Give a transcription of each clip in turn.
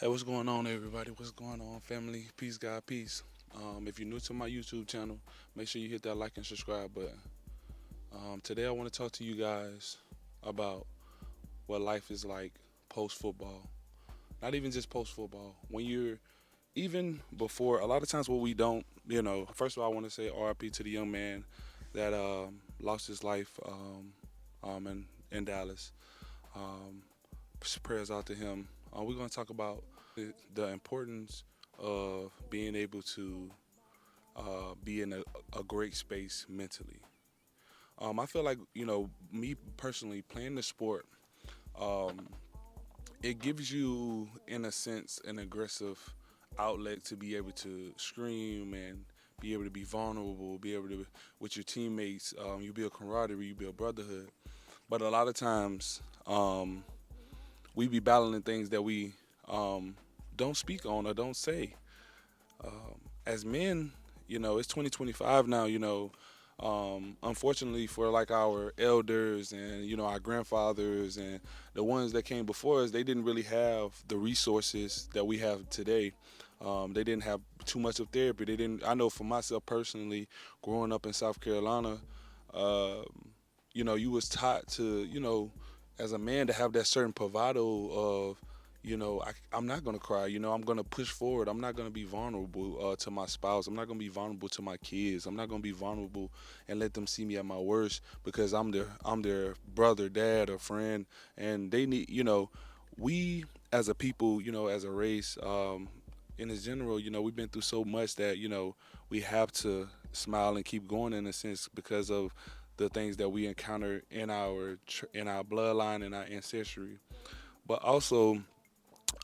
Hey, what's going on, everybody? What's going on, family? Peace, God, peace. If you're new to my YouTube channel, make sure you hit that like and subscribe button. Today, I want to talk to you guys about what life is like post football. Not even just post football. When you're even before, a lot of times what we don't, first of all, I want to say RIP to the young man that lost his life in Dallas. Um, Prayers out to him. We're going to talk about the importance of being able to be in a great space mentally. I feel like, me personally, playing the sport, um, it gives you, in a sense, an aggressive outlet to be able to scream and be able to be vulnerable, be able to, with your teammates, you build camaraderie, you build brotherhood. But a lot of times, we be battling things that we um, don't speak on or don't say. As men, it's 2025 now. Unfortunately for like our elders and our grandfathers and the ones that came before us, they didn't really have the resources that we have today. They didn't have too much of therapy. They didn't. I know for myself personally, growing up in South Carolina, uh, you was taught to, as a man to have that certain bravado of, I'm not gonna cry. I'm gonna push forward. I'm not gonna be vulnerable to my spouse. I'm not gonna be vulnerable to my kids. I'm not gonna be vulnerable and let them see me at my worst because I'm their brother, dad, or friend, and they need, we as a people, as a race, in its general, we've been through so much that we have to smile and keep going in a sense because of the things that we encounter in our bloodline and our ancestry. But also,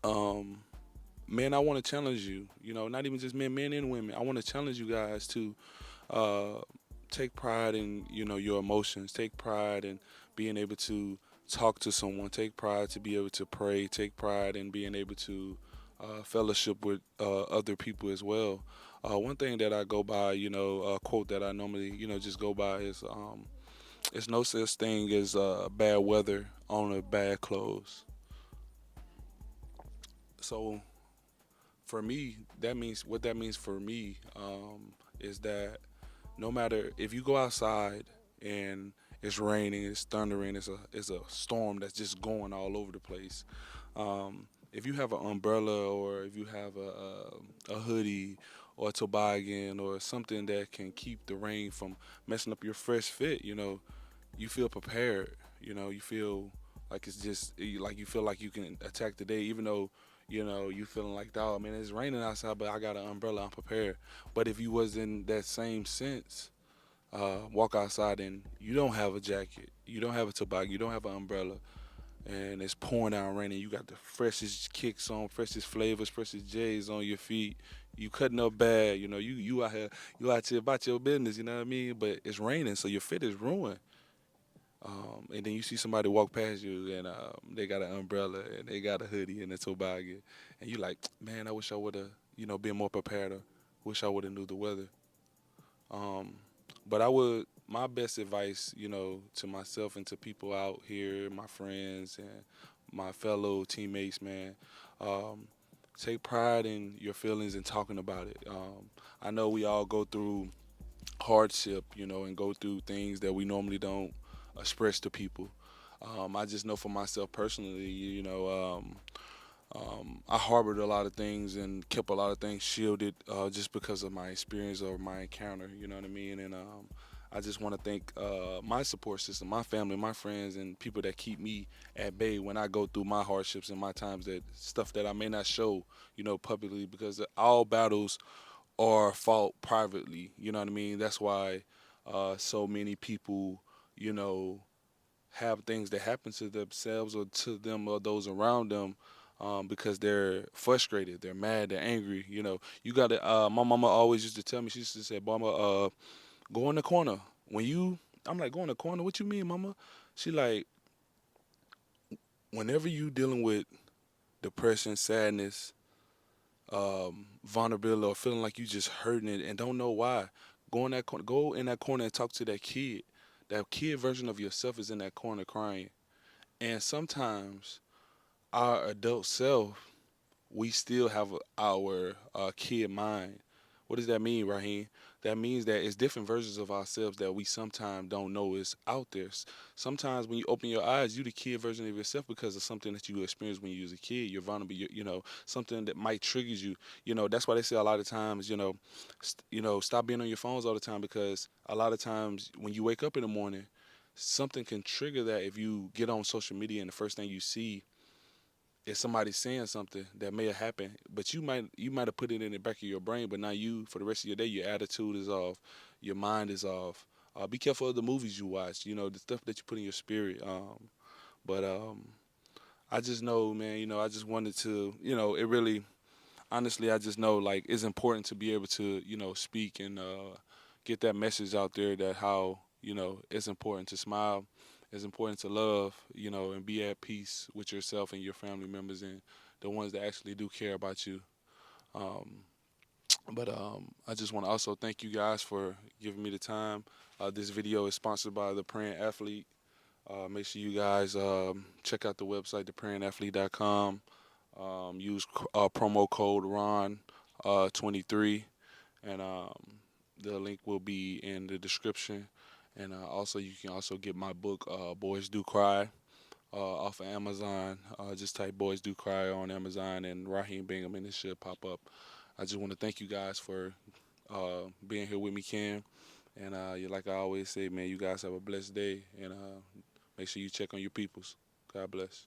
um, men, I want to challenge you. Not even just men and women. I want to challenge you guys to uh, take pride in your emotions. Take pride in being able to talk to someone. Take pride to be able to pray. Take pride in being able to fellowship with other people as well. One thing that I go by, a quote that I normally, just go by is, "It's no such thing as bad weather on a bad clothes." So for me, that means for me is that no matter if you go outside and it's raining, it's thundering, it's a storm that's just going all over the place. If you have an umbrella or if you have a hoodie or a toboggan or something that can keep the rain from messing up your fresh fit, you feel prepared. You feel like it's just like you feel like you can attack the day, even though you feeling like, oh man, it's raining outside, but I got an umbrella, I'm prepared. But if you was in that same sense, walk outside and you don't have a jacket, you don't have a toboggan, you don't have an umbrella, and it's pouring down raining, you got the freshest kicks on, freshest flavors, freshest J's on your feet. You cutting up bad, you out here, you out here about your business, you know what I mean? But it's raining, so your fit is ruined. And then you see somebody walk past you and they got an umbrella and they got a hoodie and a toboggan, and you like, man, I wish I would have, been more prepared. Or wish I would have knew the weather. Um, but my best advice, to myself and to people out here, my friends and my fellow teammates, man, um, take pride in your feelings and talking about it. I know we all go through hardship, and go through things that we normally don't express to people. I just know for myself personally, I harbored a lot of things and kept a lot of things shielded just because of my experience or my encounter. You know what I mean? And I just want to thank my support system, my family, my friends, and people that keep me at bay when I go through my hardships and my times, that stuff that I may not show, publicly, because all battles are fought privately. You know what I mean? That's why so many people, you know, have things that happen to themselves or to them or those around them, because they're frustrated, they're mad, they're angry. You got to. My mama always used to tell me. She used to say, "Mama, go in the corner." When you, I'm like, "Go in the corner? What you mean, Mama?" She like, whenever you dealing with depression, sadness, vulnerability, or feeling like you just hurting it and don't know why, go in that corner and talk to that kid. That kid version of yourself is in that corner crying. And sometimes our adult self we still have our kid mind. What does that mean, Raheem? That means that it's different versions of ourselves that we sometimes don't know is out there. Sometimes when you open your eyes, you the kid version of yourself because of something that you experienced when you was a kid. You're vulnerable. Something that might triggers you. That's why they say a lot of times, stop being on your phones all the time because a lot of times when you wake up in the morning, something can trigger that if you get on social media and the first thing you see if somebody's saying something that may have happened, but you might have put it in the back of your brain, but now you for the rest of your day, your attitude is off, your mind is off. Be careful of the movies you watch. The stuff that you put in your spirit. But I just know, man. I just wanted to. It really, honestly, I just know like it's important to be able to speak and get that message out there that how it's important to smile, it's important to love, and be at peace with yourself and your family members and the ones that actually do care about you. Um, but I just want to also thank you guys for giving me the time. This video is sponsored by the Praying Athlete. Make sure you guys check out the website, theprayingathlete.com. Use promo code Ron 23, and the link will be in the description. And also, you can also get my book, Boys Do Cry, off of Amazon. Just type Boys Do Cry on Amazon, and Raheem Bingham, and it should pop up. I just want to thank you guys for being here with me, Cam. And like I always say, man, you guys have a blessed day, and make sure you check on your peoples. God bless.